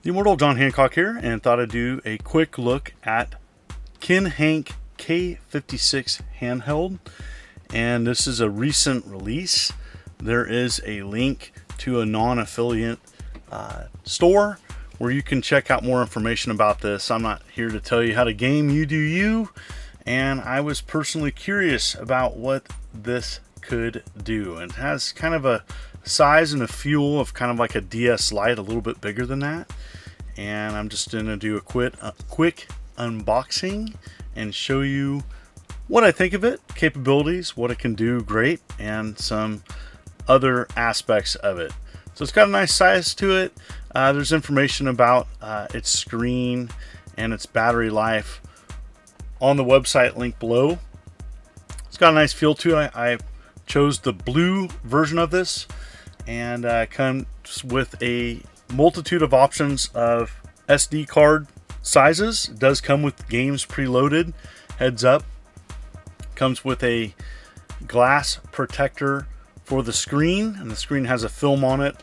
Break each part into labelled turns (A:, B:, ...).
A: The immortal John Hancock here, and thought I'd do a quick look at Kinhank K56 handheld. And this is a recent release. There is a link to a non-affiliate store where you can check out more information about this. I'm not here to tell you how to game, you do you. And I was personally curious about what this could do. And it has kind of a size and a feel of kind of like a DS Lite, a little bit bigger than that. And I'm just going to do a quick unboxing and show you what I think of it, capabilities, what it can do great, and some other aspects of it. So it's got a nice size to it. There's information about its screen and its battery life on the website link below. It's got a nice feel to it. I chose the blue version of this, and comes with a multitude of options of SD card sizes. It does come with games preloaded, heads up. Comes with a glass protector for the screen, and the screen has a film on it.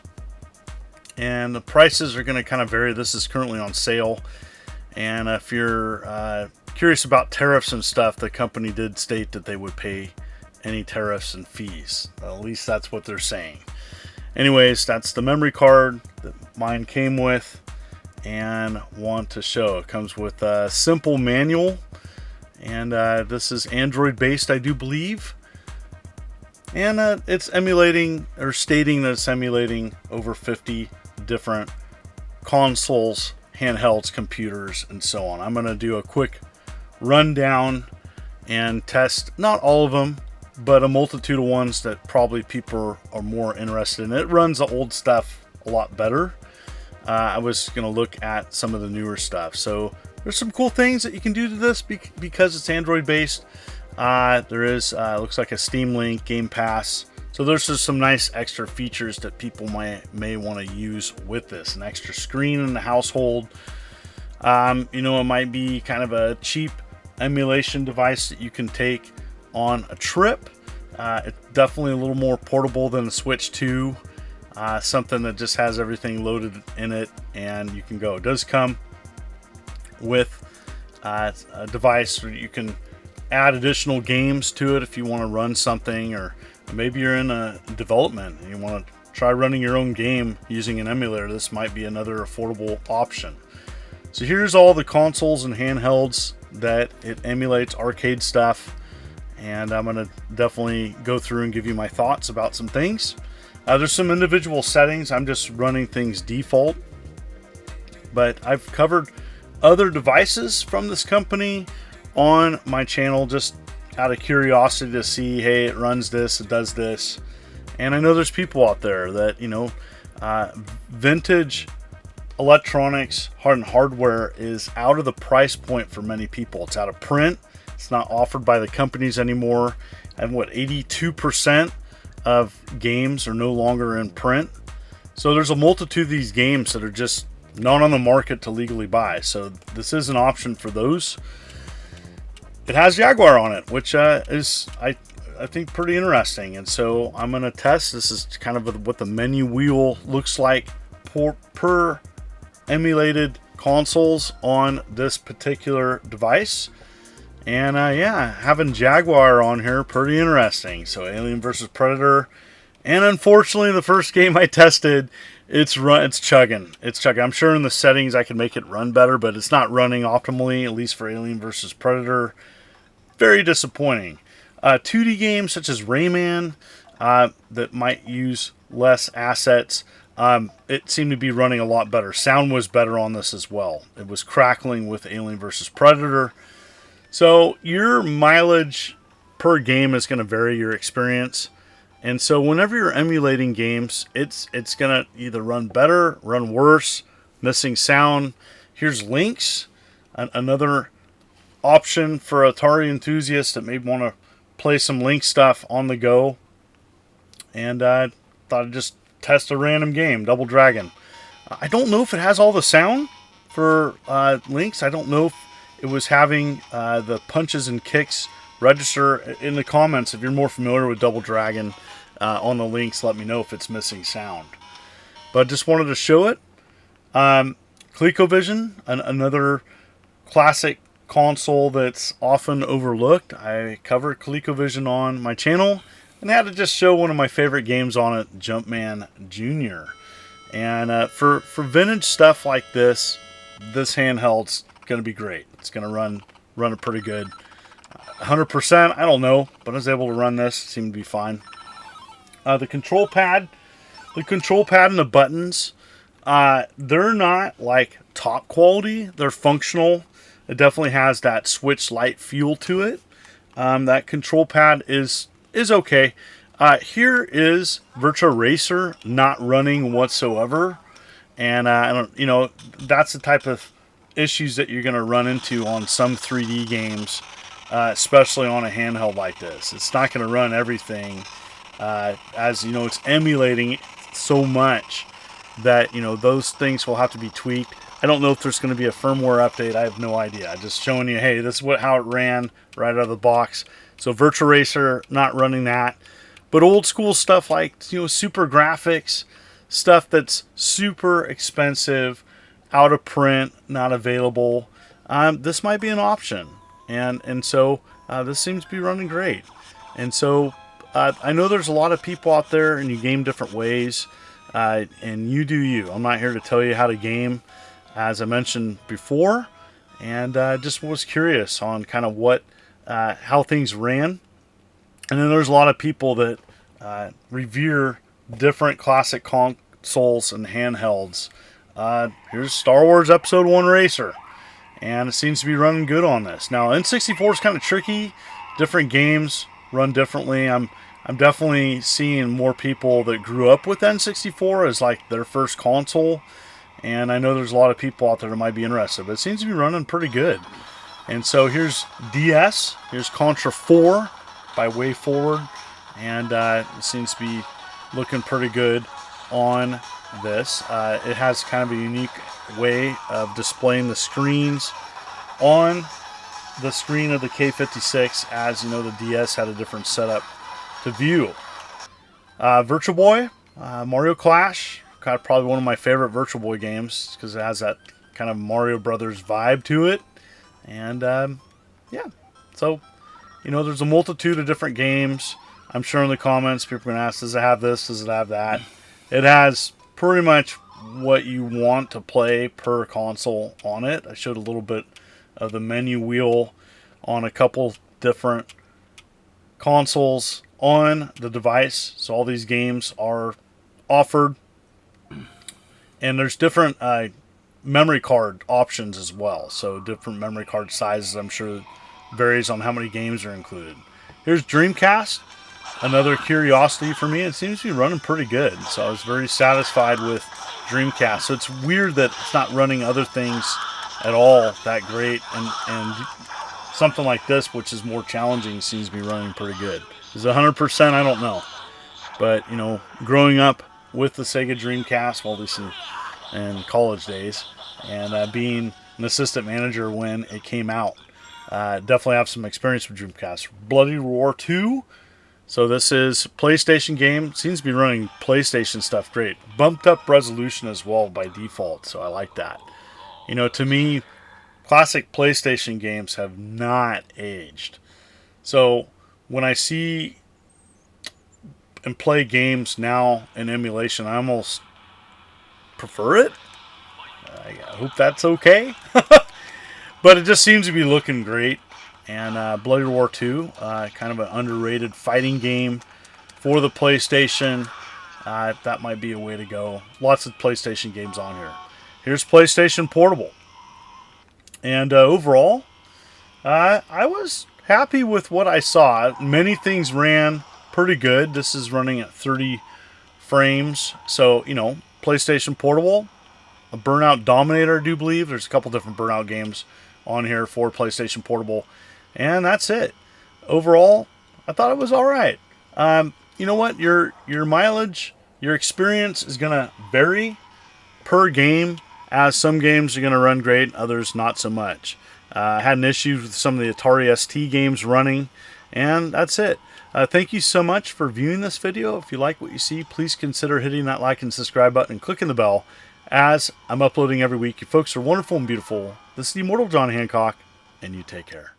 A: And the prices are going to kind of vary. This is currently on sale, and if you're curious about tariffs and stuff, the company did state that they would pay any tariffs and fees. At least that's what they're saying. Anyways, that's the memory card that mine came with, and want to show. It comes with a simple manual, and this is Android based, I do believe. And it's emulating, or stating that it's emulating, over 50 different consoles, handhelds, computers, and so on. I'm going to do a quick rundown and test, not all of them, but a multitude of ones that probably people are more interested in. It runs the old stuff a lot better. I was going to look at some of the newer stuff. So there's some cool things that you can do to this because it's Android based. There is, looks like a Steam Link, Game Pass. So there's just some nice extra features that people may want to use with this. An extra screen in the household. It might be kind of a cheap emulation device that you can take on a trip. It's definitely a little more portable than the Switch 2. Something that just has everything loaded in it and you can go. It does come with a device where you can add additional games to it if you want to run something, or maybe you're in a development and you want to try running your own game using an emulator. This might be another affordable option. So here's all the consoles and handhelds that it emulates, arcade stuff, and I'm going to definitely go through and give you my thoughts about some things. There's some individual settings. I'm just running things default, but I've covered other devices from this company on my channel just out of curiosity to see, hey, it runs this, it does this. And I know there's people out there that, vintage electronics and hardware is out of the price point for many people. It's out of print. It's not offered by the companies anymore. And 82% of games are no longer in print. So there's a multitude of these games that are just not on the market to legally buy. So this is an option for those. It has Jaguar on it, which is, I think, pretty interesting. And so I'm going to test. This is kind of what the menu wheel looks like per emulated consoles on this particular device. And having Jaguar on here, pretty interesting. So Alien vs. Predator. And unfortunately, the first game I tested, it's chugging. It's chugging. I'm sure in the settings I can make it run better, but it's not running optimally, at least for Alien vs. Predator. Very disappointing. 2D games such as Rayman that might use less assets, it seemed to be running a lot better. Sound was better on this as well. It was crackling with Alien vs. Predator. So your mileage per game is going to vary your experience. And so whenever you're emulating games, it's going to either run better, run worse, missing sound. Here's links, another option for Atari enthusiasts that may want to play some Link stuff on the go. And I thought I'd just test a random game, Double Dragon. I don't know if it has all the sound for Links. I don't know if it was having the punches and kicks register. In the comments, if you're more familiar with Double Dragon on the Links, let me know if it's missing sound. But just wanted to show it. ColecoVision, another classic console that's often overlooked. I covered ColecoVision on my channel and had to just show one of my favorite games on it, Jumpman Jr. And for vintage stuff like this handheld's going to be great. It's going to run it pretty good. 100%, I don't know, but I was able to run this. It seemed to be fine. The control pad and the buttons, they're not like top quality. They're functional. It definitely has that Switch Lite feel to it. That control pad is okay. Here is Virtua Racer not running whatsoever, and I don't, that's the type of issues that you're going to run into on some 3D games, especially on a handheld like this. It's not going to run everything, as it's emulating so much that those things will have to be tweaked. I don't know if there's going to be a firmware update. I have no idea. I'm just showing you, hey, this is how it ran right out of the box. So Virtua Racer, not running that. But old school stuff like, super graphics, stuff that's super expensive, out of print, not available, this might be an option. And so this seems to be running great. And so I know there's a lot of people out there and you game different ways. And you do you. I'm not here to tell you how to game, as I mentioned before, and just was curious on kind of how things ran. And then there's a lot of people that revere different classic consoles and handhelds. Here's Star Wars Episode 1 Racer, and it seems to be running good on this. Now, N64 is kind of tricky. Different games run differently. I'm definitely seeing more people that grew up with N64 as like their first console. And I know there's a lot of people out there that might be interested, but it seems to be running pretty good. And so here's DS. Here's Contra 4 by Way Forward. And it seems to be looking pretty good on this. It has kind of a unique way of displaying the screens on the screen of the K56. As the DS had a different setup to view. Virtual Boy, Mario Clash. Probably one of my favorite Virtual Boy games because it has that kind of Mario Brothers vibe to it. And yeah, so there's a multitude of different games. I'm sure in the comments people are going to ask, does it have this, does it have that? It has pretty much what you want to play per console on it. I showed a little bit of the menu wheel on a couple different consoles on the device. So all these games are offered. And there's different memory card options as well. So different memory card sizes, I'm sure, varies on how many games are included. Here's Dreamcast, another curiosity for me. It seems to be running pretty good. So I was very satisfied with Dreamcast. So it's weird that it's not running other things at all that great. And something like this, which is more challenging, seems to be running pretty good. Is it 100%? I don't know. But, growing up with the Sega Dreamcast, well, at least in college days, and being an assistant manager when it came out, definitely have some experience with Dreamcast. Bloody Roar 2. So this is PlayStation game. Seems to be running PlayStation stuff great. Bumped up resolution as well by default, so I like that. To me, classic PlayStation games have not aged. So when I see and play games now in emulation, I almost prefer it. I hope that's okay. But it just seems to be looking great. And Bloody Roar 2, kind of an underrated fighting game for the PlayStation. That might be a way to go. Lots of PlayStation games on here. Here's PlayStation Portable. And overall, I was happy with what I saw. Many things ran pretty good. This is running at 30 frames. So, PlayStation Portable, a Burnout Dominator, I do believe. There's a couple different Burnout games on here for PlayStation Portable. And that's it. Overall, I thought it was all right. You know what? Your mileage, your experience is going to vary per game, as some games are going to run great, others not so much. I had an issue with some of the Atari ST games running, and that's it. Thank you so much for viewing this video. If you like what you see, please consider hitting that like and subscribe button and clicking the bell. as I'm uploading every week. You folks are wonderful and beautiful. This is the Immortal John Hancock, and you take care.